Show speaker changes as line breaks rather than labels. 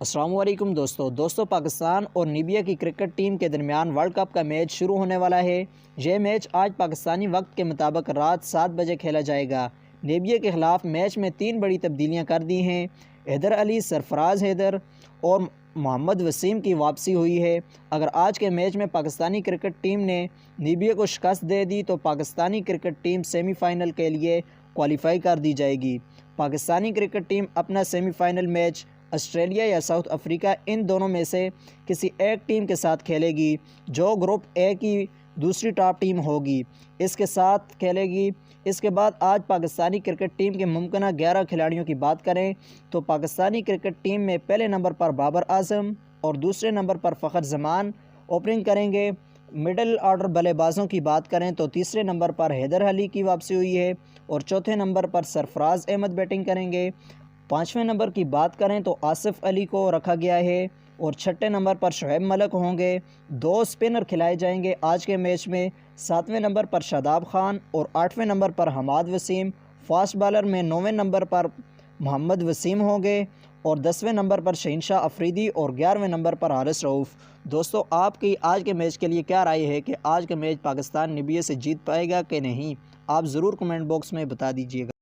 السلام علیکم دوستو پاکستان اور نیبیا کی کرکٹ ٹیم کے درمیان ورلڈ کپ کا میچ شروع ہونے والا ہے۔ یہ میچ آج پاکستانی وقت کے مطابق رات 7 بجے کھیلا جائے گا۔ نیبیا کے خلاف میچ میں 3 بڑی تبدیلیاں کر دی ہیں۔ حیدر علی، سرفراز حیدر اور محمد وسیم کی واپسی ہوئی ہے۔ اگر آج کے میچ میں پاکستانی کرکٹ ٹیم نے نیبیا کو شکست دے دی تو Pakistani cricket team semi final کے لیے کوالیفائی کر دی جائے گی۔ پاکستانی کرکٹ ٹیم اپنا سیمی فائنل میچ آسٹریلیا یا ساؤتھ افریقہ ان دونوں میں سے کسی ایک ٹیم کے ساتھ کھیلے گی جو گروپ اے کی دوسری ٹاپ ٹیم ہوگی، اس کے ساتھ کھیلے گی۔ اس کے بعد آج پاکستانی کرکٹ ٹیم کے ممکنہ 11 کھلاڑیوں کی بات کریں تو پاکستانی کرکٹ ٹیم میں پہلے نمبر پر بابر اعظم اور دوسرے نمبر پر فخر زمان اوپننگ کریں گے۔ مڈل آرڈر بلے بازوں کی بات کریں تو تیسرے نمبر پر حیدر علی کی واپسی ہوئی ہے اور چوتھے نمبر پر سرفراز احمد بیٹنگ کریں گے۔ پانچویں نمبر کی بات کریں تو آصف علی کو رکھا گیا ہے اور چھٹے نمبر پر شعیب ملک ہوں گے۔ 2 اسپنر کھلائے جائیں گے آج کے میچ میں۔ 7ویں نمبر پر شاداب خان اور 8ویں نمبر پر حماد وسیم۔ فاسٹ بالر میں 9ویں نمبر پر محمد وسیم ہوں گے اور 10ویں نمبر پر شہنشاہ افریدی اور 11ویں نمبر پر حارث رؤف۔ دوستو، آپ کی آج کے میچ کے لیے کیا رائے ہے کہ آج کا میچ پاکستان نیبیا سے جیت پائے گا کہ نہیں؟ آپ ضرور کمنٹ باکس میں بتا دیجیے گا۔